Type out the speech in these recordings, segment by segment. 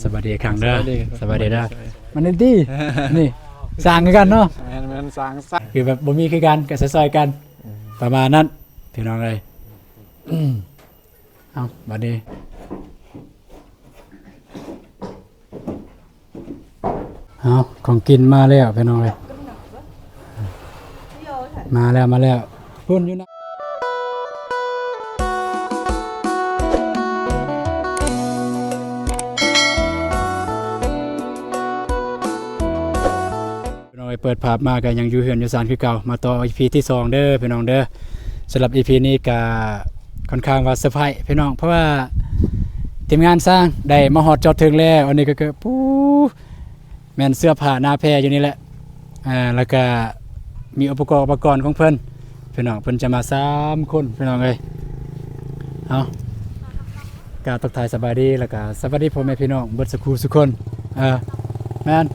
สวัสดีครั้งเด้อสวัสดีเด้อ มันนี่ที่ นี่สร้างกันเนาะ มันสร้างสรรค์ คือแบบบ่มีคือกันก็ซอยๆกันประมาณนั้นพี่น้องเลยเอาบัดนี้เอาของกินมาแล้วพี่น้องเลยมาแล้วพุ่นอยู่นะเปิดภาพมาก็ยังอยู่เฮือนอยู่ศาลคือเก่ามาต่อ EP ที่2เด้อพี่น้องเด้อสำหรับ EP นี้ก็ค่อนข้างว่าเซอร์ไพรส์พี่น้องเพราะว่าทีมงานสร้างได้มาฮอดจอดถึงแล้วอันนี้ก็คือปูแม่นเสื้อผ้าหน้าแพรอยู่นี่แหละแล้วก็มีอุปกรณ์ของเพิ่นพี่น้องเพิ่นจะมา3คนพี่น้องเอ้ยเอาก็ทักทายสบายดีแล้วก็สวัสดีพ่อแม่พี่น้องเบิดสักครู่ทุกคนแม่น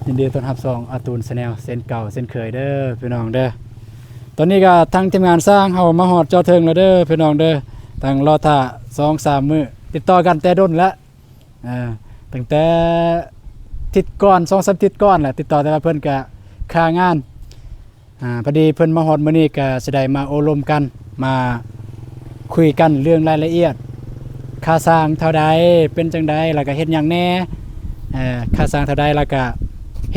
ยินดีต้อนรับอาตูนชาแนลเส้นเก่าเส้นเคยเด้อพี่น้องเด้อตอนนี้ก็ทั้งทีมงานสร้างเฮามาฮอดเจ้าเทิงแล้วเด้อพี่น้องเด้อตั้งรอท่า 2-3 มื้อติดต่อกันแต่ด้นแล้วตั้งแต่ทิศก่อน 2-3 ทิศก่อนแหละติดต่อแต่ว่าเพิ่นก็ค่างานพอดีเพิ่นมาฮอดมื้อนี้ก็สิได้มาอบรมกันมาคุยกันเรื่องรายละเอียดค่าสร้างเท่าใดเป็นจังไดแล้วก็เฮ็ดหยังแน่ค่าสร้างเท่าใดแล้วก็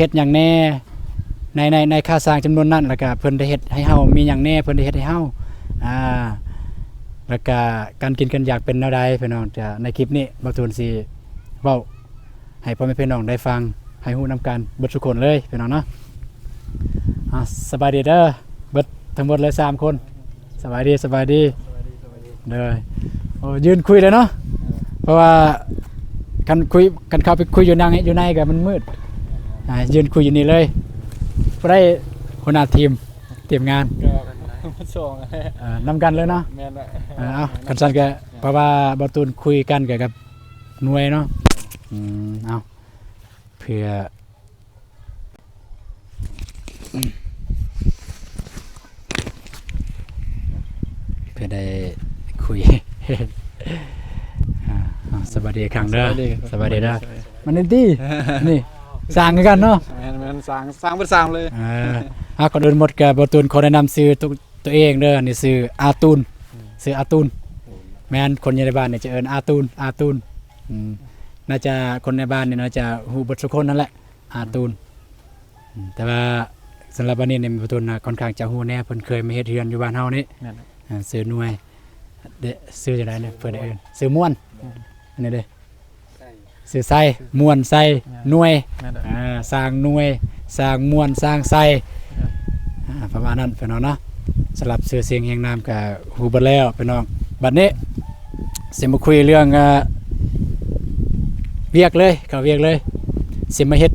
เฮ็ดหยังแน่ในค่าสร้างจำนวนนั้นแล้วก็เพิ่นได้เฮ็ดให้เฮามีหยังแน่เพิ่นได้เฮ็ดให้เฮาแล้วก็การกินกันอยากเป็นแนวใดพี่น้องจะในคลิปนี้บ่ทูนสิเว้าให้พ่อแม่พี่น้องได้ฟังให้ฮู้นำกันเบิดทุกคนเลยพี่น้องเนาะสบายดีเด้อเบิดทั้งหมดเลย3คนสบายดีเด้อโอ้ยืนคุยเลยเนาะเพราะว่ากันเข้าไปคุยอยู่ในก็มันมืดยืนคุยอยู่นี่เลยได้หัวหน้าทีมงาน ก็มาส่ง นำกันเลยเนาะ แม่นละ เอากันสั้นแกเพราะว่าบอตูนคุยกันกับหน่วยเนาะเอาเพื่อได้คุย สวัสดีครั้งเด้อสวัสดีเด้อ มันนี่ที่ นี่สร้างกันเนาะ แม่นสร้างเป็นสร้างเลย ก่อนอื่นหมดกับบอตูนขอแนะนำชื่อตัวเองเด้อนี่ชื่ออาตูนชื่ออาตูนแม่นคนในบ้านเนี่ยจะเอิ้นอาตูนน่าจะคนในบ้านเนี่ยน่าจะฮู้เบิดทุกคนนั่นแหละอาตูนแต่ว่าสำหรับวันนี้เนี่ยบอตูนค่อนข้างจะฮู้แน่เพิ่นเคยมาเฮ็ดเรือนอยู่บ้านเฮานี่ชื่อหน่วยชื่อจังได๋เนี่ยเพิ่นได้เอิ้นชื่อม่วนอันนี้เด้ชื่อไส้ม่วนไส้หน่วยสร้างหน่วยสร้างม่วนสร้างไส้ประมาณนั้นพี่น้องเนาะสำหรับชื่อเสียงแห่งนามก็ฮู้เบิดแล้วพี่น้องบัดนี้สิมาคุยเรื่องเวียกเลยสิมาเฮ็ด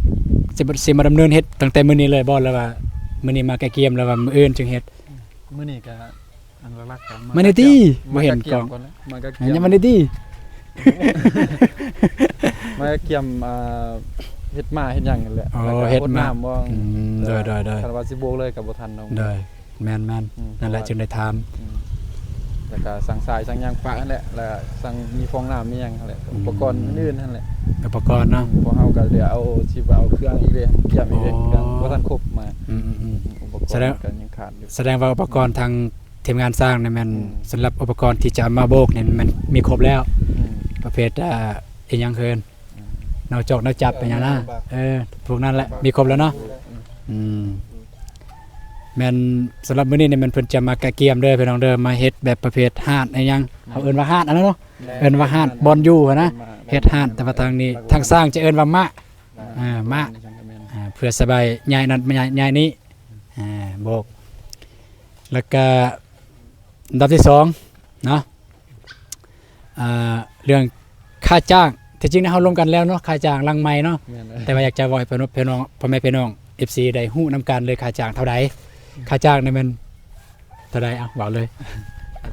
สิมาดำเนินเฮ็ดตั้งแต่มื้อนี้เลยบ่แล้วว่ามื้อนี้มาแก้เกมแล้วว่ามื้ออื่นจึงเฮ็ด มื้อนี้ก็อันรักกัน มาในที่บ่เห็นกล้อง มันก็ ยังมาในที่ มาเกี่ยมเฮ็ดมาเฮ็ดหยังนั่นแหละเฮ็ดน้ำบ่ได้ คันว่าสิโบกเลยก็บ่ทันเนาะ ได้แม่นนั่นแหละจึงได้ถาม แล้วก็สั่งสายสั่งหยังปะนั่นแหละแล้วสั่งมีฟองน้ำมีหยังนั่นแหละอุปกรณ์อื่นนั่นแหละ อุปกรณ์เนาะ พอเฮาก็เหลือเอาสิเอาเครื่องอีกเลยเกี่ยมอีกเลยเครื่องบ่ทันครบมาอุปกรณ์ก็ยังขาดอยู่ แสดงว่าอุปกรณ์ทางทีมงานสร้างเนี่ยมันสำหรับอุปกรณ์ที่จะมาโบกเนี่ยมันมีครบแล้วประเภทอีหยังเคินแนวจอกแนวจับเป็นอย่างนั้นพวกนั้นแหละมีครบแล้วเนาะแม่นสำหรับมื้อนี้เนี่ยมันเพิ่นจะมาแกะเกียมเด้อพี่น้องเด้อมาเฮ็ดแบบประเภทหาดอีหยังเขาเอิ้นว่าหาดอันนั้นเนาะเอิ้นว่าหาดบอลอยู่นะเฮ็ดหาดแต่ว่าทางนี้ทางสร้างจะเอิ้นว่ามะมะเพื่อสบายย้ายนั้นย้ายนี้โบกแล้วก็อันดับที่2เนาะเรื่องค่าจ้างที่จริงเฮาลงกันแล้วเนาะค่าจ้างลังไม้เนาะแต่ว่าอยากจะบอกให้พี่น้องพ่อแม่พี่น้อง FC ได้ฮู้นำกันเลยค่าจ้างเท่าใดค่าจ้างนี่มันเท่าใดเอาเว้าเลย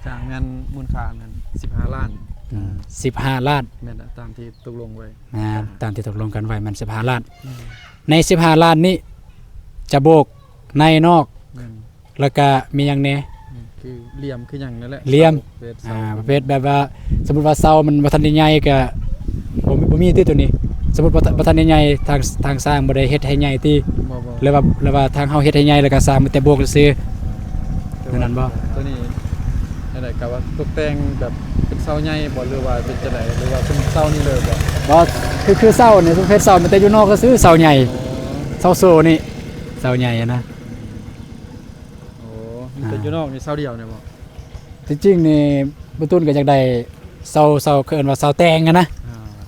จ้างเงินมูลค่านั้น15 ล้าน 15 ล้าน แม่นตามที่ตกลงไว้ ตามที่ตกลงกันไว้มัน15 ล้านใน15 ล้านนี้จะโบกในนอกแล้วก็มีหยังแน่ คือเหลี่ยมคือหยังนั่นแหละ เหลี่ยมประเภทแบบว่าสมมุติว่าเสามันบ่ทันได้ใหญ่ก็ บ่มีที่ตัวนี้ สมมุติบ่ทันใหญ่ๆทางสร้างบ่ได้เฮ็ดให้ใหญ่ติ บ่ หรือว่าทางเฮาเฮ็ดให้ใหญ่แล้วก็สร้างมันแต่บวกซื่อ นั่นบ่ ตัวนี้อะไรก็ว่าตกแต่งแบบเป็นเสาใหญ่บ่หรือว่าเป็นจังไดหรือว่าเป็นเสานี่เลยบ่ บ่คือเสานี่ประเภทเสามันแต่อยู่นอกก็ซื้อเสาใหญ่เสาโซนี่เสาใหญ่อะนะ โอ้มันเป็นอยู่นอกนี่เสาเดียวเนี่ยบ่ ที่จริงนี่บ่ตุนก็อยากได้เสาคือเอิ้นว่าเสาแตงอะนะ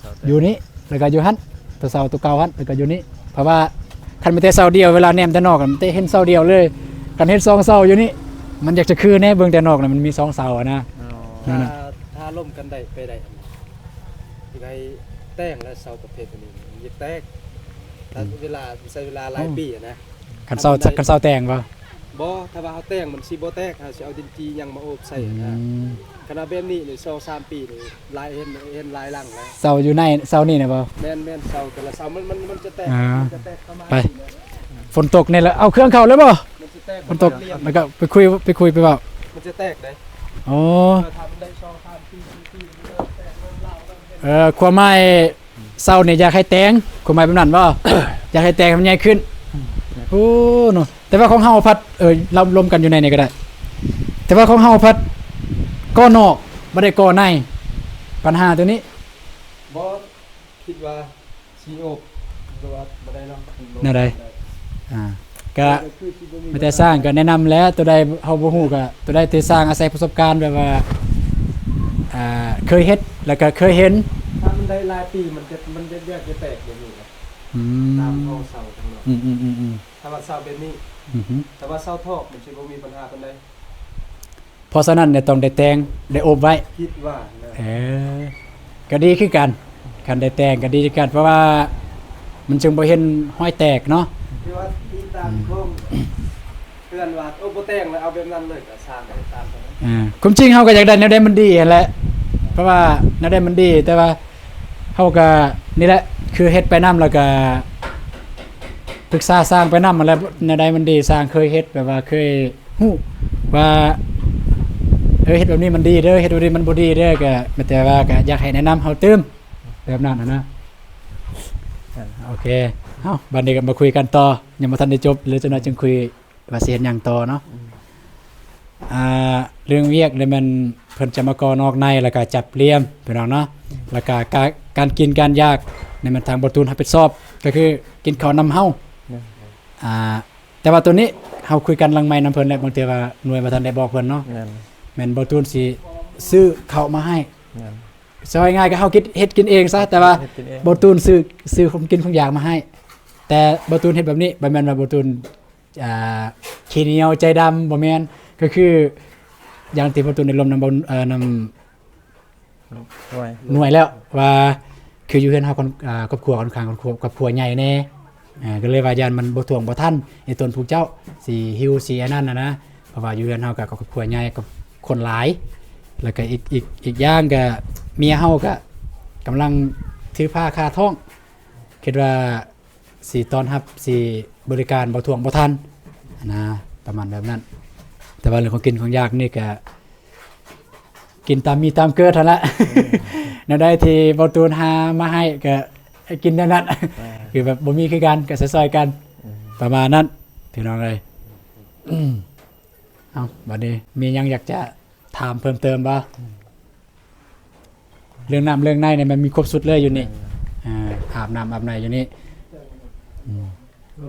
เสาแต่ อยู่นี่แล้วก็อยู่หั่นตัวเสาตัวเก่าหั่นแล้วก็อยู่นี่เพราะว่าคันมันแต่เสาเดียวเวลาแนมแต่นอกมันแต่เห็นเสาเดียวเลยคันเห็น2เสาอยู่นี่มันอยากจะคือแน่เบิ่งแต่นอกน่ะมันมี2เสาอะนะ อ๋อ นั่นน่ะ ถ้าล่มกันได้ไปได้ที่ไดแต้งและเสาประเภทนี้ยึดแตกถ้าเวลาใช้เวลาหลายปีอะนะ คันเสาแตงบ่ บ่ถ้าว่าเฮาแต้งมันสิบ่แตกเฮาสิเอาดินจีหยังมาโอบใส่นะขณะแบบนี้นี่2-3ปีนี่หลายเห็นหลายหลังแล้ว เสาอยู่ในเสานี่นะบ่ แม่นเสาแต่ละเสามันจะแตก อ่า มันจะแตกประมาณ ไป นี้นะ ฝนตกเนี่ยแล้วเอาเครื่องเข้าแล้วบ่ มันจะแตก ฝนตก เรียบ แล้วก็ไปคุยไปเปล่า มันจะแตกได้ อ๋อ ถ้ามันได้2-3ปี4ปีมันจะแตกเริ่มเล่ากันเป็น ความหมายเสาเนี่ยอยากให้แตงความหมายแบบนั้นบ่ อยากให้แตงมันใหญ่ขึ้นโอ้เนาะแต่ว่าของเฮาพัดเรารวมกันอยู่ในนี่ก็ได้ แต่ว่าของเฮาพัดก้อนอกบ่ได้ก้อในปัญหาตัวนี้ บ่คิดว่าสิโอบหรือว่าบ่ได้เนาะ แนวใด ก็ คือสิบ่มี ไม่แต่สร้างก็แนะนำแล้วตัวใดเฮาบ่ฮู้ก็ตัวใดที่สร้างอาศัยประสบการณ์แบบว่าเคยเฮ็ดแล้วก็เคยเห็น ถ้ามันได้หลายปีมันจะเรียกจะแตกอย่างนี้นะ อื ตาม ม ท้องเสาทั้งหมด อืม ถ้าว่าเสาแบบนี้ อืม แต่ว่าเสาทอกมันสิบ่มีปัญหาปานใด เพราะฉะนั้นเนี่ยต้องได้แต่งได้อบไว้ คิดว่านะ ก็ดีคือกันคันได้แต่งก็ดีคือกัน เพราะว่ามันจึงบ่เห็นห้อยแตกเนาะ ที่ว่าที่ตามโครงเพื่อนว่าโอ้บ่แต่งแล้วเอาแบบนั้นเลยก็สร้างได้ตามนั้น ความจริงเฮาก็อยากได้แนวใดมันดีนั่นแหละเพราะว่าแนวใดมันดี แต่ว่าเฮาก็นี่แหละคือเฮ็ดไปนํแล้วก็ปรึกษาสร้างไปนำมาแล้วแนวใดมันดีสร้างเคยเฮ็ดแบบว่าเคยฮู้ว่าเฮ็ดแบบนี้มันดีเด้อเฮ็ดแบบนี้มันบ่ดีเด้อก็แต่ว่าก็อยากให้แนะนำเฮาเติมแบบนั้นน่ะนะโอเคเอ้าบัดนี้ก็มาคุยกันต่อยังบ่ทันได้จบหรือจังได๋จึงคุยว่าสิเฮ็ดหยังต่อเนาะเรื่องเวียกเนี่ยมันเพิ่นจะมาก่อนอกในแล้วก็จับเลี่ยมพี่น้องเนาะแล้วก็การกินการยากเนี่ยมันทางบ่ตูนรับผิดชอบก็คือกินข้าวนำเฮาแต่ว่าตัวนี้เฮาคุยกันหลังไมค์นำเพิ่นแล้วบางเทื่อว่าหน่วยบ่ทันได้บอกเพิ่นเนาะ แม่น แม่นบ่ตูนสิซื้อข้าวมาให้ แม่น ซอยง่ายก็เฮาเฮ็ดกินเองซะแต่ว่า เฮ็ดกินเอง บ่ตูนซื้อของกินของอยากมาให้ แต่บ่ตูนเฮ็ดแบบนี้บ่แม่นว่าบ่ตูนขี้เหนียวใจดำบ่แม่นก็คืออย่างที่บ่ตูนได้ลมนำนำ ด้วย หน่วยแล้วว่าคืออยู่เฮือนเฮาคนครอบครัวค่อนข้างครอบครัวใหญ่แน่ก็เลยว่าย่านมันบ่ท่วงบ่ทันไอ้ตนผู้เจ้าสิหิวสิอันนั้นน่ะนะเพราะว่าอยู่เฮือนเฮาก็ครอบครัวใหญ่กับคนหลาย แล้วก็อีกอย่างก็เมียเฮาก็กำลังถือผ้าคาท้องคิดว่าสิต้อนรับสิบริการบ่ท่วงบ่ทันนะประมาณแบบนั้น แต่ว่าเรื่องของกินของยากนี่ก็กินตามมีตามเกิดหั่นละ นั่นได้ที่บ่ตูนหามาให้ก็ให้กินเท่านั้น คือแบบบ่มีคือกันก็ซอยๆกัน ประมาณนั้นพี่น้องเอ้ยเอ้าบัดนี้มีหยังอยากจะถามเพิ่มเติมบ่เรื่องน้ำเรื่องในเนี่ยมันมีครบสุดเลยอยู่นี่อาบน้ำอาบในอยู่นี่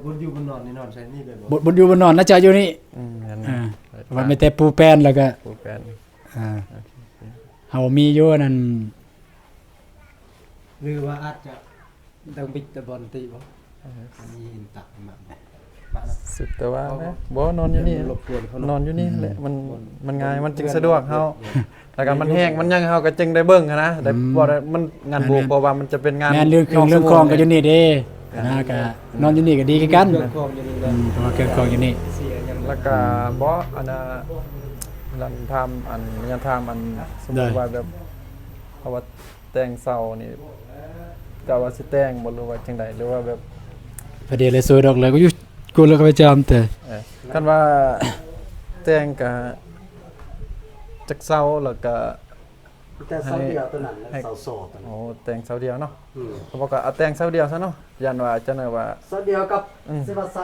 บนอยู่บนนอนนี่นอนใส่นี่เลยบ่ บนอยู่บนนอนนะเจ้าอยู่นี่ แม่น ว่าไม่แต่ปูแป้นแล้วก็ ปูแปน เฮามีอยู่นั่น หรือว่าอาจจะต้องบิดตะบอนติบ่มีหินตักมาบ้าน สุดแต่ว่านะบ่นอนอยู่นี่ รบกวนเขา นอนอยู่นี่แหละมันง่ายมันจึงสะดวกเฮาแล้วก็มันแห้งมันยังเฮาก็จึงได้เบิ่งหั้นนะได้บ่ได้มันงานบุกเพราะว่ามันจะเป็นงาน แม่นเรื่องคองก็อยู่นี่เด้นะก็นอนอยู่นี่ก็ดีคือกัน เครื่องครองอยู่นี่แหละ เพราะว่าเครื่องคองอยู่นี่ เสียยัง แล้วก็บ่อันน่ะลันทำอันยันทำอันสมมุติว่าแบบเพราะว่าแต่งเสานี่ก็ว่าสิแต่งบ่รู้ว่าจังไดหรือว่าแบบ พอดีเลยสวยดอกเลยก็อยู่กูแล้วก็ไปจำแต่ คันว่าแต่งก็จักเสาแล้วก็ แต่เสาเดียวตัวนั้นและเสาโซ่ตัวนั้น โอ้แต่งเสาเดียวเนาะ อืม เขาบอกว่าเอาแต่งเสาเดียวซะเนาะยันว่าจะหน่อยว่า เสาเดียวกับสิว่าเสา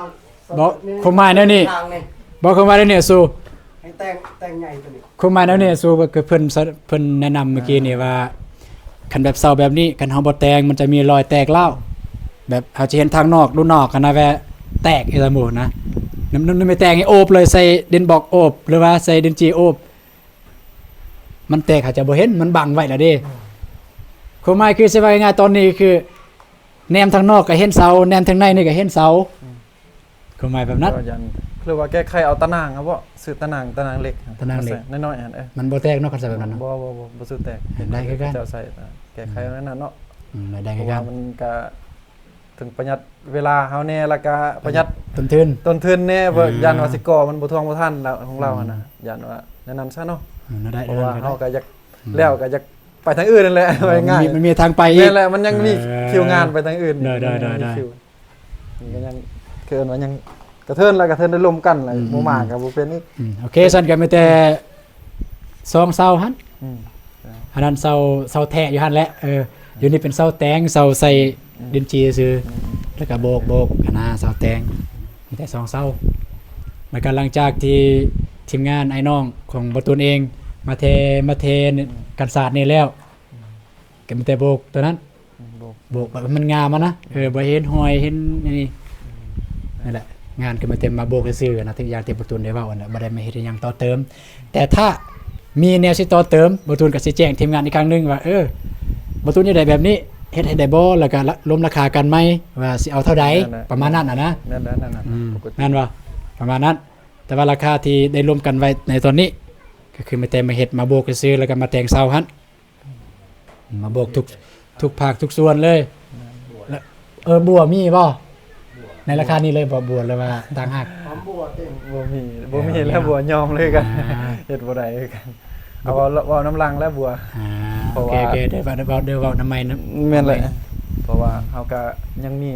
บ่ความหมายแนวนี้ ทางนี่ บ่ความหมายแนวนี้สู้ ให้แต่งใหญ่ตัวนี้ ความหมายแนวนี้สู้ก็คือเพิ่นแนะนำเมื่อกี้นี่ว่าคันแบบเซาแบบนี้คันเฮาบ่แต่งมันจะมีรอยแตกร้าวแบบเฮาจะเห็นทางนอกดูนอกกันนะแวะแตกอีสมมุตินะน้ำไม่แตกให้โอบเลยใส่ดินบอกโอบหรือว่าใส่ดินจีโอบมันแตกอาจจะบ่เห็นมันบังไว้แล้วเด้ความหมายคือสิว่าง่ายๆตอนนี้คือแนมทางนอกก็เห็นเสาแนมทางในนี่ก็เห็นเสาความหมายแบบนั้น ก็ยันคือว่าแก้ไขเอาตะนางครับบ่ซื้อตะนางเล็ก ตะนางเล็ก ใส่น้อยๆหั่นมันบ่แตกเนาะคันใส่แบบนั้นเนาะ บ่ซื้อแตก ได้คือกัน เจ้าใส่แก้ไขเอานั่นน่ะเนาะ ได้ เพ คือ ราะ กั ว่าน มันก็ถึงประหยัดเวลาเฮาแน่แล้วก็ประหยัด ต้นทุน ต้นทุนแน่เพิ่น อ่า ยันว่าสิก่อมันบ่ทวงบ่ทันแล้วของเราหั่นน่ะยันว่าแนะนำซะเนาะ ได้ เพราะว่า ได้ เฮาก็อยากแล้วก็อยากไปทางอื่นนั่นแหละว่าง่าย มันมีทางไปอีก นั่นแหละมันยังมีคิวงานไปทางอื่น ได้ มีคิวมันก็ยังเกินว่ายังกระเทินแล้วกระเทินได้ลมกันอะไรบ่มากก็บ่เป็นอีก โอเคสั่นก็มีแต่ซองเสาหั่น อืม อันนั้นเสาแทะอยู่หั่นแหละอยู่นี่เป็นเสาแตงเสาใส่ดินจีซื่อแล้วก็โบกอันน่ะเสาแตงมีแต่2เสาแล้วก็หลังจากที่ทีมงานไอ้น้องของบ่ตูนเองมาเทกันศาสตร์นี่แล้วก็มีแต่โบกตัวนั้น โบกแบบมันงามอะนะบ่เห็นหอยเห็นนี่นั่นแหละงานก็มาเต็มมาโบกซื่อๆนะที่อย่างที่ประตูนได้เว้าอันน่ะบ่ได้มาเฮ็ดอิหยังต่อเติม แต่ถ้ามีแนวสิต่อเติมประตูนก็สิแจ้งทีมงานอีกครั้งหนึงว่าประตูนนี่ได้แบบนี้เฮ็ดให้ได้บ่แล้วก็ล้มราคากันไหมว่าสิเอาเท่าใดประมาณนั้นน่ะนะ นั่นแหละนั่นน่ะปกติ นั่นว่าประมาณนั้น แต่ว่าราคาที่ได้ร่วมกันไว้ในตอนนี้ ก็คือมาแต่มาเฮ็ดมาโบกซื่อๆแล้วก็มาแต่งเสาหั่นมาโบกทุกภาคทุกส่วนเลยแล้วบัวมีบ่ในราคานี้เลยบ่บัวเลยว่าต่างหาก หอมบัวเต็ม บ่มีแล้วบัวยอมเลยกัน เฮ็ดบ่ได้คือกันเอาเว้าน้ำลังแล้วบัว เพ โอ ราะ เค ว่า โอเคเดี๋ยวเว้าน้ำใหม่นะ แม่นเลยเพราะว่าเฮาก็ยังมี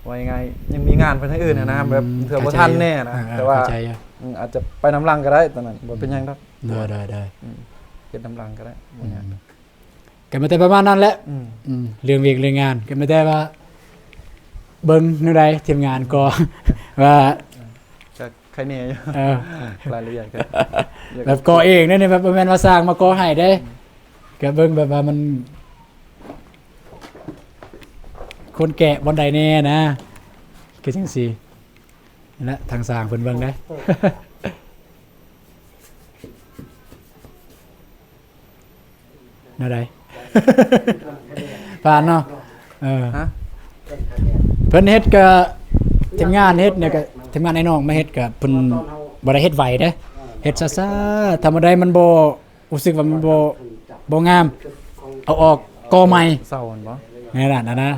ว่ายังไงยังมีงานไปทางอื่นนะแบบเผื่อบ่ทันแน่นะแต่ว่า เข้าใจอยู่ อาจจะไปน้ำลังก็ได้ตอนนั้นบ่เป็นหยังดอก ได้ เฮ็ดน้ำลังก็ได้บ่ยาก ก็มาแต่ประมาณนั้นแหละ อืม เรื่องเวียกเรื่องงานก็ไม่ได้ว่าเบิ่งแนวใดทีมงานก็ ว่า ก็ใครแน่อยู่ เออ รายละเอียดก็ แบบก่อเองนั่นนี่แบบบ่แม่นว่าสร้างมาก่อให้ได้ก็เบิ่งแบบว่ามันคนแกะบ่ได้แน่นะคือจังซี่นั่นแหละทางสร้างเพิ่นเบิ่งได้ แนวใด ผ่านเนาะฮะ เพิ่นเฮ็ดก็ทีมงานเฮ็ดเนี่ยก็ทีมงานไอ้น้องมาเฮ็ดก็เพิ่นบ่ได้เฮ็ดไหวเด้เฮ็ดซ่าๆธรรมดามันบ่รู้สึกว่ามันบ่งามเอาออกก่อใหม่ เศร้าหั่นบ่ นี่ล่ะนะ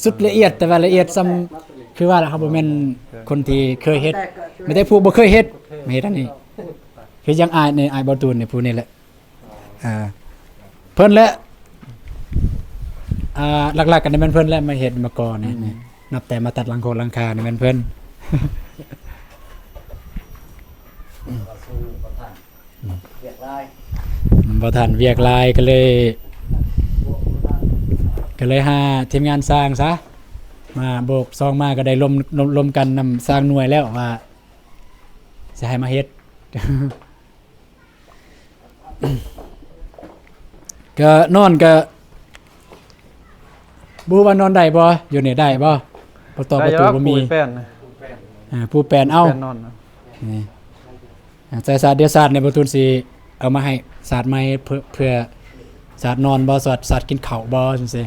สุดละเอียดแต่ว่าละเอียดซ้ำคือว่าล่ะครับบ่แม่นคนที่เคยเฮ็ดไม่ได้ผู้บ่เคยเฮ็ดมาเฮ็ดอันนี้คือยังอายในอายบ่ตูนนี่ผู้นี่แหละเพิ่นแหละหลักๆกันนี่มันเพิ่นแหละมาเฮ็ดมาก่อนี่นับแต่มาตัดหลังโคหลังคานี่มันเพิ่น เรียกลาย บ่ทันเวียกหลายก็เลยหาทีมงานสร้างซะมาโบกซองมาก็ได้ลมกันนำสร้างหน่วยแล้วว่าสิให้มาเฮ็ด ก็นอนก็บ่ว่านอนได้บ่อยู่นี่ได้บ่บ่ต่อประตูบ่มี แป้นนะ ผู้แปลนเอา แป้นนอนนะ นี่ใส่ศาสตร์เดียวศาสตร์ในประตูสีเอามาให้ศาสตร์ใหม่เพื่อศาสตร์นอนบ่ศาสตร์กินข้าวบ่จังซี่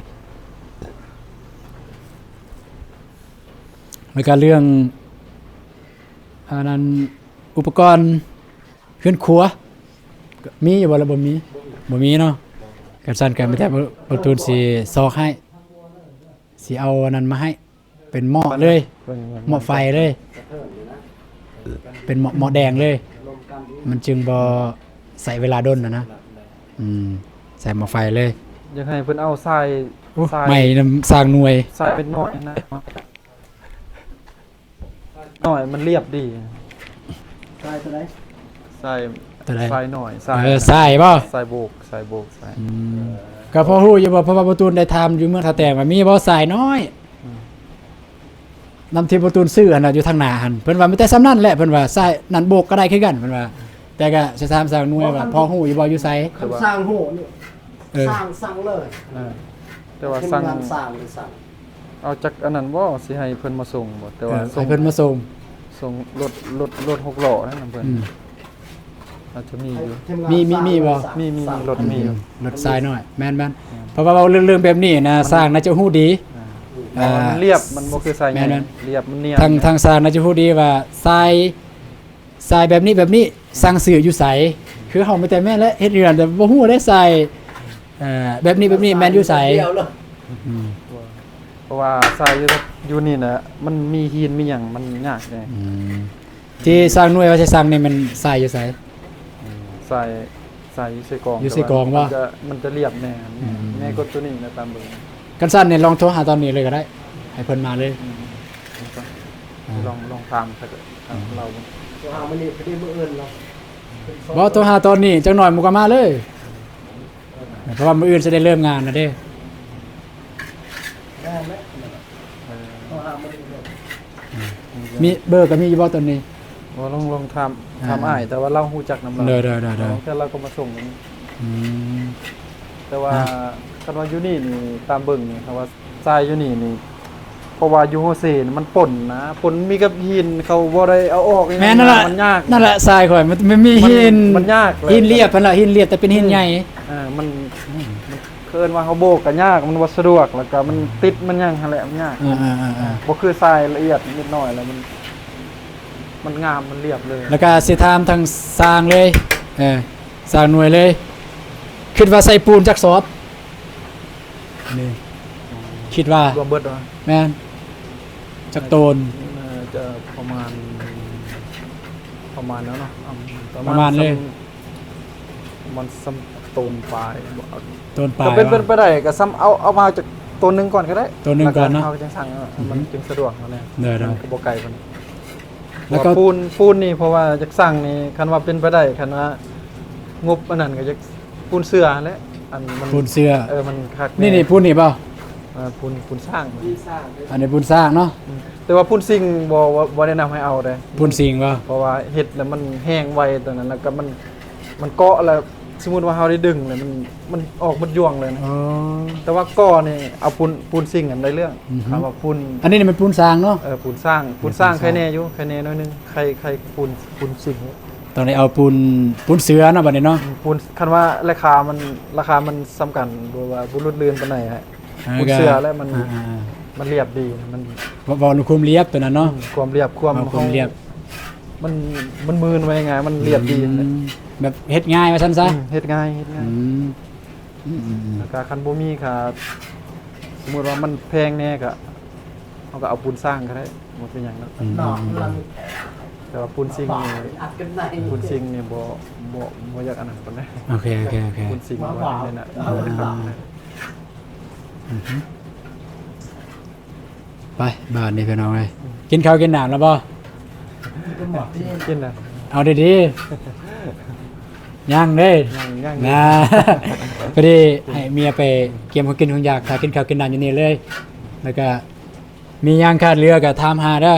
แล้วก็เรื่องอันนั้นอุปกรณ์เครื่องครัวก็มีอยู่บ่ล่ะบ่มีเนาะกันสั่นกันไม่ได้ประตูสิซอกให้สิเอาอันนั้นมาให้เป็นหม้อเลย หม้อไฟเลย เป็นหม้อแดงเลย มันจึงบ่ใส่เวลาด้นนะใส่หม้อไฟเลย อยากให้เพิ่นเอาทราย ไม่นำสร้างหน่วย ทรายเป็นหน่อยนะหน่อยมันเรียบดี ลายตัวไหน ทราย ตัวใด ทรายหน่อยทราย ทรายบ่ ทรายโบกทรายโบกทราย ก็พอฮู้อยู่บ่เพราะว่าประตูนได้ทำอยู่เมืองท่าแตงว่ามีบ่ทรายน้อยนำที่ประตูนซื้ออันน่ะอยู่ทางหน้าหั่นเพิ่นว่ามีแต่ซ้ำนั่นแหละเพิ่นว่าทรายนั่นโบกก็ได้คือกันเพิ่นว่าแต่ก็สิถามสร้างหน่วยว่าพอฮู้อยู่บ่อยู่ไส คำสร้างโหนี่ เออ สร้างเลย แต่ว่า เป็น สั่ง งานสร้างหรือสร้าง เอาจักอันนั้นบ่สิให้เพิ่นมาส่งบ่แต่ว่า ให้เพิ่นมาส่ง ส่งรถ6ล้อนั่นนะเพิ่น อืม อาจจะมีอยู่ ทีงาน มี สร้าง มีบ่ สร้าง มี สร้าง รถมีอยู่ รถทรายน้อยแม่นๆเพราะว่าเรื่องแบบนี้นะสร้างน่าจะฮู้ดี มันเรียบมันบ่คือทรายใหญ่ แม่น เรียบมันเนียน ทางสร้างน่าจะฮู้ดีว่าทรายแบบนี้สร้างสื่ออยู่ไสคือเฮาไม่แต่แม่นและเฮ็ดเรือนแต่บ่ฮู้ได้ทรายแบบนี้แม่นอยู่ไส เดียวเลย เพราะว่าทรายอยู่นี่น่ะมันมีหินมีหยังมันยากแน่ ที่สร้างหน่วยว่าจะสร้างนี่มันทรายอยู่ไส ทรายอยู่ใส่กอง อยู่ใส่กองวะ มันจะเรียบแน่แม่กดตัวนี้นะตามเบิ่ง กันสั้นเนี่ยลองโทรหาตอนนี้เลยก็ได้ ให้เพิ่นมาเลย ลองตามถ้าเกิดเรา ตัวหามันนี่พอดีมื้ออื่นเรา บ่โทรหาตอนนี้จังหน่อยหมู่ก็มาเลย เพราะว่ามื้ออื่นจะได้เริ่มงานนะเด้ ได้ไหมตัวหามันนี่เลย มีเบอร์ก็มีอยู่บ่ตอนนี้ ว่าลองทำอ้ายแต่ว่าเราฮู้จักนำเรา เด้อ แค่เราก็มาส่งนี่ อืม แต่ว่าคันว่าอยู่นี่ตามเบิ่งนี่ครับว่าทรายอยู่นี่เพราะว่าอยู่โฮเซนมันป่นนะป่นมีกับหินเขาบ่ได้เอาออก แม่นั่นแหละ มันยาก นั่นแหละทรายข่อยมันมีหิน มันยากเลย หินเรียบเพิ่นล่ะหินเรียบแต่เป็นหินใหญ่ มันเคินว่าเขาโบกก็ยากมันบ่สะดวกแล้วก็มันติดมันยังหั่นแหละมันยาก บ่คือทรายละเอียดนิดหน่อยแล้วมันงามมันเรียบเลย แล้วก็สิถามทางสร้างเลยสร้างหน่วยเลยคิดว่าใส่ปูนจักสอบนี่คิดว่าร วมเบิดว่า แม่นจักโตน จะประมาณแล้วเนาะ ประมาณเลย มันซ้ำต้นปลายบ่ ต้นปลา ก็ ย เป็น ว่า ไปได้ก็ซ้ำเอามาจากต้นหนึงก่อนก็ได้ ต้นหนึ่งก่อนเนาะ แล้วเอาจังสั่งมันจึงสะดวกนั่นแหละ เด้อ มันก็บ่ไกลปาน แล้วก็ ว่าปูนนี่เพราะว่าจักสั่งนี่คันว่าเป็นไปได้คันว่างบอันนั้นก็จะปูนเสื้อแหละอันมัน ปูนเสื้อ มันคักแ นี่ปูนนี่เปล่า ปูนสร้าง ที่สร้าง อันนี้ปูนสร้างเนาะ แต่ว่าปูนซิงบ่แนะนำให้เอาเลย ปูนสิงเปล่า เพราะว่าเฮ็ดแล้วมันแห้งไวตอนนั้นแล้วก็มันเกาะแล้วสมมุติว่าเฮาได้ดึงเลยมันออกหมดยวงเลยนะ อ๋อ แต่ว่าก่อนี่เอาปูนซิงกันได้เรื่อง อือฮึ ถามว่าปูน อันนี้นี่มันปูนสร้างเนาะ ปูนสร้างใคร ปูนสร้าง แน่อยู่ใครแน่น้อยนึงใครปูนซิง ตอนนี้เอาปูนเสือเนาะบัดนี้เนาะ ปูนคันว่าราคามันสำคัญดูว่าบุรุษเรือนปานใดฮะปูนเสื้อแล้วมันเรียบดีมัน บ่ลูกคุมเรียบตัวนั้นเนาะ ความเรียบความ เอาความเรียบ มันมืนไว้ไงมันเรียบดี แบบเฮ็ดง่ายว่าซั่นซะ เฮ็ดง่าย อืมอืม แล้วก็คันบ่มีค่ะสมมุติว่ามันแพงแน่ก็เอาก็เอาปูนสร้างก็ได้บ่เป็นหยังเนาะ ดอกลัง แต่ว่าปูนซิงนี่ อัดกันใน ปูนซิงนี่บ่อยากอันนั้นปานใด โอเค ปูนซิงว่าเนี่ยน่ะบ่ได้ครับ ไปบ้านนี่พี่น้องเอ้ยกินข้าวกินน้ำแล้วบ่ กินแล้ว เอาดีๆย่างเด้ ย่าง นะ พอดีให้เมียไปเกี่ยมของกินของอยากถ้ากินข้าวกินน้ำอยู่นี่เลย แล้วก็มีย่างขาดเรือก็ถามหาเด้อ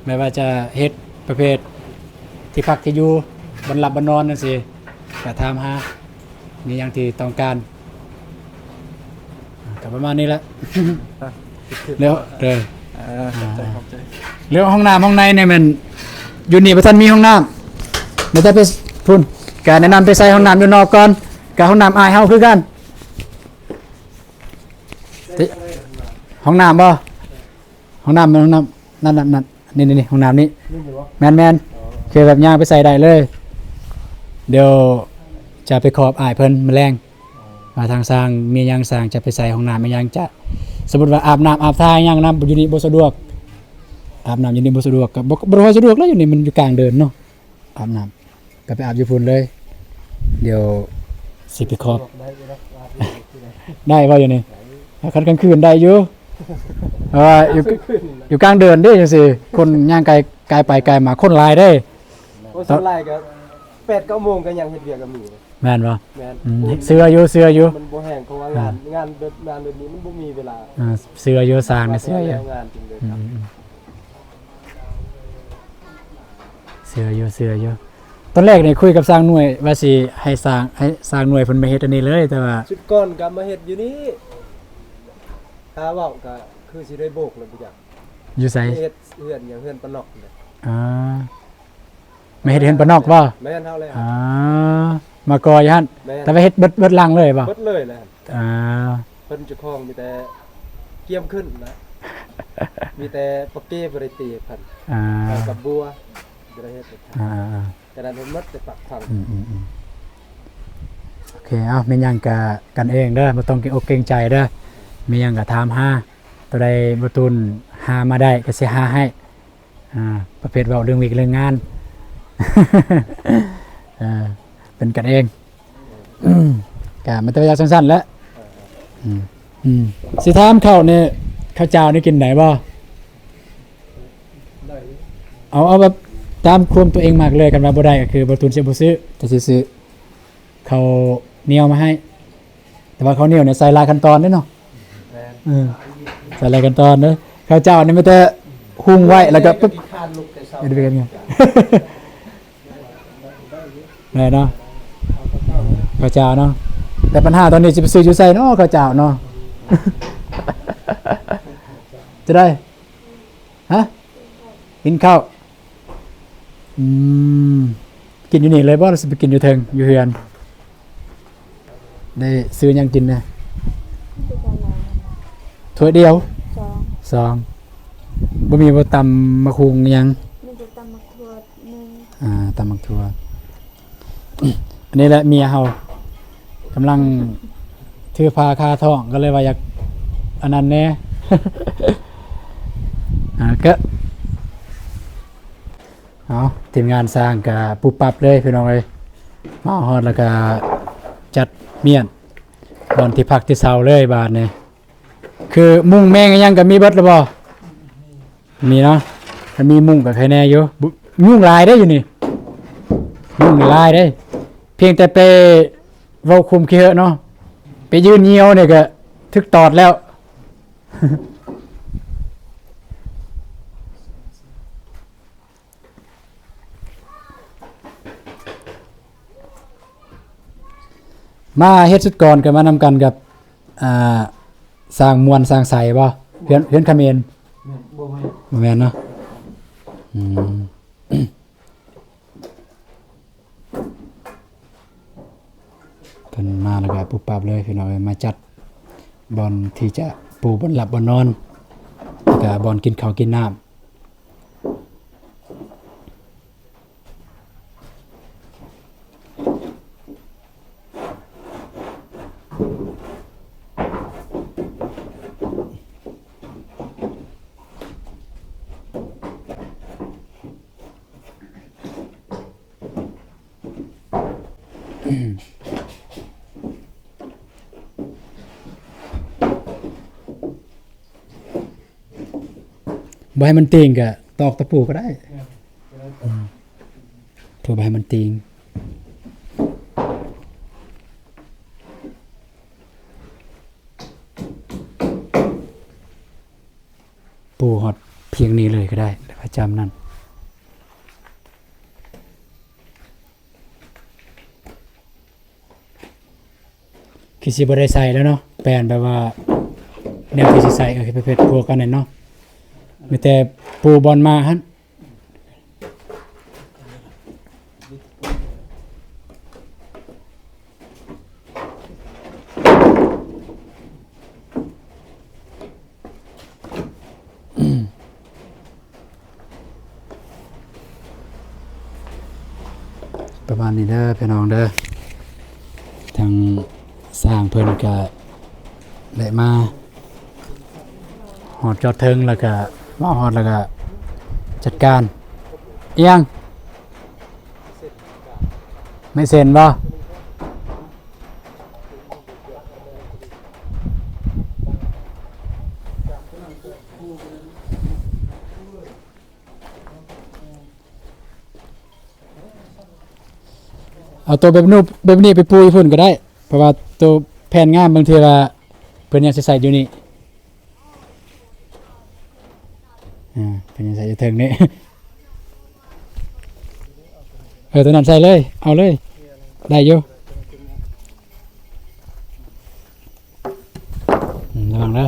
ไม่ว่าจะเฮ็ดประเภทที่พักที่อยู่บนหลับบนนอนนั่นสิก็ถามหามีอย่างที่ต้องการก็ประมาณนี้แหละ เร็วเด้อ ขอบใจ เรื่องห้องน้ำห้องในเนี่ยมันอยู่นี่ประท่านมีห้องน้ำเดี๋ยวถ้าไปพุ่นการแนะนำไปใส่ห้องน้ำอยู่นอกก่อนกับห้องน้ำอายเฮาคือกันห้องน้ำบ่ห้องน้ำนั่นนี่ห้องน้ำนี้แมนคือแบบย่างไปใส่ได้เลย เดี๋ยวจะไปขอบอายเพิ่นแมลงมาทางสร้างมีย่างสร้างจะไปใส่ห้องน้ำมีย่างจะสมมติว่าอาบน้ำอาบท่าย่างน้ำอยู่นี่บ่สะดวก อาบน้ำอยู่นี่บ่สะดวกก็บ่ค่อยสะดวกแล้วอยู่นี่มันอยู่กลางเดินเนาะอาบน้ำก็ไปอาบอยู่พุ่นเลย เดี๋ยวสิไปขอบ ได้ว่าอยู่นี่คันกลางคืนได้อยู่อยู่กลางเดินเด้จังซี่คนย่างไกลไปไกลมาคนหลายได้ โอ้สไลด์ก็ 8-9 โมงก็ยังเฮ็ดเวียกก็มี แม่นบ่ แม่น เสื้ออยู่ มันบ่แห้งเพราะว่างานแบบนี้มันบ่มีเวลา เสื้ออยู่สร้างเนี่ยเสื้ออยู่ งานจริงเลย อื ครับ มเสื้ออยู่ตอนแรกนี่คุยกับสร้างหน่วยว่าสิให้สร้างหน่วยเพิ่นมาเฮ็ดอันนี้เลยแต่ว่า ชุดก่อนก็มาเฮ็ดอยู่นี่ถ้าเว้าก็คือสิได้โบกเลยบ่จัก อยู่ไส เฮ็ดเฮือนอย่างเฮือนปะนอกเลย อ่าไม่เฮ็ดเห็นปานนอกบ่ แม่นเฮาเลย อ่ามาก่ออยู่หั่น แม่น แต่ว่าเฮ็ดเบิดหลังเลยบ่ เบิดเลยแหละ อ่า เพิ่นเจ้าของมีแต่เกียมขึ้นนะ มีแต่ปะเก้บ่ได้ตีเพิ่น อ่า กับบัวบ่ได้เฮ็ดให้ทำ อ่า แต่นั้นเพิ่นหมดแต่ปักทาง อืมโอเคเอามีหยังกะกันเองเด้อบ่ต้องเกรงอกเกรงใจเด้อมีหยังก็ถามหาตัวใดบ่ตุนหามาได้ก็สิหาให้ประเภทเว้าเรื่องวิกเรื่องงาน เป็นกันเองกะมันตัวอยางสั้นๆแล้วสิถามข้าวนี่ข้าวเจ้านี่กินไหนบ่ ได้ เอาแบบตามความตัวเองมากเลยกันว่าบ่ได้ก็คือบ่ตุนสิบ่ซื้อแต่สิซื้อข้าวเหนียวมาให้ แต่ว่าข้าวเหนียวเนี่ยใส่หลายขั้นตอนเด้เนาะ แม่น ใส่หลายขั้นตอนเด้อข้าวเจ้านี่มีแต่หุงไว้แล้วก็ปึ๊บ ขี้คร้านลุกแต่เช้า เฮ็ดไปกันไง แม่เนาะข้าวเจ้าเนาะแต่ปัญหาตอนนี้สิไปซื้ออยู่ไสเนาะข้าวเจ้าเนาะ จะได้ฮะกินข้าวกินอยู่นี่เลยบ่หรือสิไปกินอยู่เทิงอยู่เฮือนได้ซื้อหยังกินนะถ้วยเดียวสองบ่มีบ่ตำมะคุงหยัง มันจะตำมักทั่วหนึ่ง ตำบักทั่ว อันนี้แหละเมียเฮา กำลังถือพาคาท้องก็เลยว่าอยากอันนั้นแน่ ก็เอาทีมงานสร้างกับปุบปับเลยพี่น้องเลยมาฮอดแล้วก็จัดเมียนบอนที่พักที่เสาเลยบาทนี่คือมุ้งแมงยังกับมีเบิดหรือบ่มีเนาะถ้ามีมุ้งกับใครแน่อยู่ยุ่งลายได้อยู่นี่ยุ่งลายได้ เพียงแต่ไปเว้าคุมขี้เหอะเนาะไปยืนเหี่ยวเนี่ยก็ทึกตอดแล้ว มาเฮ็ดสุดก่อนก็มานำกันกับสร้างมวลสร้างใสบ่เฮือนเขมร บ่ให้ บ่แม่นเนาะเพิ่นมาแล้วก็ปุ๊บปั๊บเลยพี่น้องเอ้ยมาจัดบอนที่จะปูบนหลับบนนอนแล้วก็บอนกินข้าวกินน้ำบ่ให้มันติงก็ตอกตะปูก็ได้ถูกบ่ให้มันติงปูฮอดเพียงนี้เลยก็ได้ประจำนั่นคือสิบ่ได้ใส่แล้วเนาะแปลนแบบว่าแนวที่สิใส่ก็คือประเภทพวกกันนั่นเนาะมีแต่ปูบอลมาหั่นประมาณนี้เด้อพี่น้องเด้อทางสร้างเพิ่นก็ได้มาหอดจอดเทิงแล้วก็มาหอดแล้วก็จัดการเอียงไม่เซ็นบ่ เอาตัวแบบนู้นแบบนี้ไปปูให้เพิ่นก็ได้เพราะว่าตัวแผ่นงามบางทีว่าเพิ่นยังสิใส่อยู่นี่เพิ่นยังใส่อยู่เทิงนี้ ตัวนั้นใส่เลยเอาเลยได้อยู่ระวังเด้อ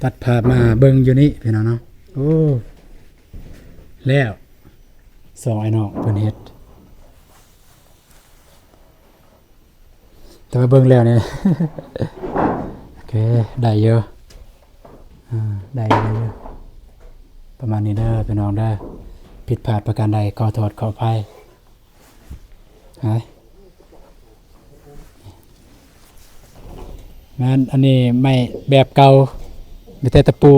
ตัดภาพมาเบิ่งอยู่นี่พี่น้องเนาะโอ้แล้วสองไอ้น้องเพิ่นเฮ็ดแต่ว่าเบิ่งแล้วเนี่ย โอเคได้เยอะได้เยอะประมาณนี้เด้อพี่น้องเด้อผิดพลาดประการใดขอโทษขออภัยงั้นอันนี้ไม่แบบเก่ามีแต่ตะปู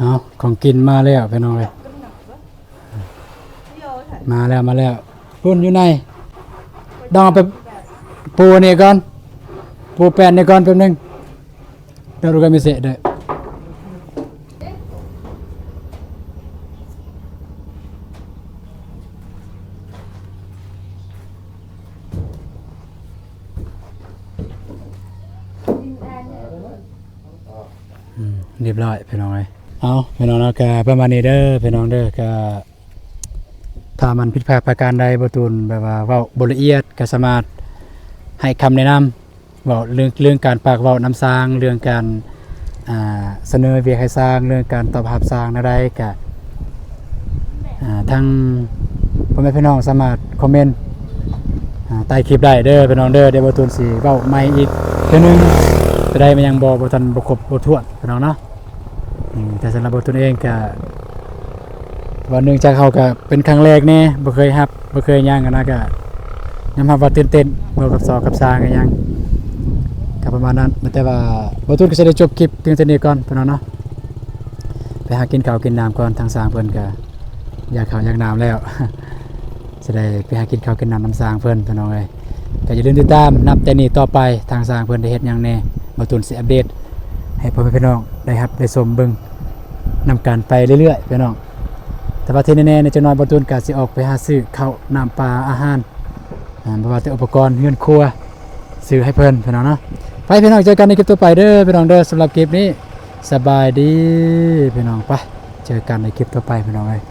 เอาของกินมาแล้วพี่น้องเลยมาแล้วพุ่นอยู่ในดองเอาไปปูนี่ก่อนปูแป้นนี่ก่อนแป๊บนึงเดี๋ยวเราก็มีเสร็จเด้อเรียบร้อยพี่น้องเลยเอาพี่น้องเนาะก็ประมาณนี้เด้อพี่น้องเด้อก็ถ้ามันผิดพลาดประการใดบ่ตูนแบบว่าเว้าบ่ละเอียดก็สามารถให้คำแนะนำเว้าเรื่องการปากเว้านำสร้างเรื่องการเสนอเวียกให้สร้างเรื่องการตอบรับสร้างใดก็ทางพ่อแม่พี่น้องสามารถคอมเมนต์ใต้คลิปได้เด้อพี่น้องเด้อเดี๋ยวบ่ตูนสิเว้าใหม่อีกเทื่อนึงจะได้มันยังบ่ทันบ่ครบบ่ถ้วนพี่น้องเนาะแต่สำหรับตัวเองก็วันหนึ่งจากเขาก็เป็นครั้งแรกแน่บ่เคยฮับบ่เคยย่างกันนะก็ยอมรับว่าตื่นเต้นบ่กับสอกับสร้างกันยังก็ประมาณนั้นแต่ว่าบ่ตุนก็สิได้จบคลิปเพียงเท่านี้ก่อนพี่น้องเนาะไปหากินข้าวกินน้ำก่อนทางสร้างเพิ่นก็อยากข้าวอยากน้ำแล้ว สิได้ไปหากินข้าวกินน้ำน้ำสร้างเพิ่นพี่น้องเอ้ยก็อย่าลืมติดตามนับแต่นี้ต่อไปทางสร้างเพิ่นได้เฮ็ดหยังแน่บ่ตุนสิอัปเดตให้พ่อแม่พี่น้องได้รับได้ชมเบิ่งนำการไปเรื่อยๆพี่น้องแต่ว่าที่แน่ๆในจังน้อยบ่ตูนก็สิออกไปหาซื้อข้าวน้ำปลาอาหารบ่ว่าแต่อุปกรณ์เรือนครัวซื้อให้เพิ่นพี่น้องเนาะไปพี่น้องเจอกันในคลิปต่อไปเด้อพี่น้องเด้อสำหรับคลิปนี้สบายดีพี่น้องไปเจอกันในคลิปต่อไปพี่น้องเอ้ย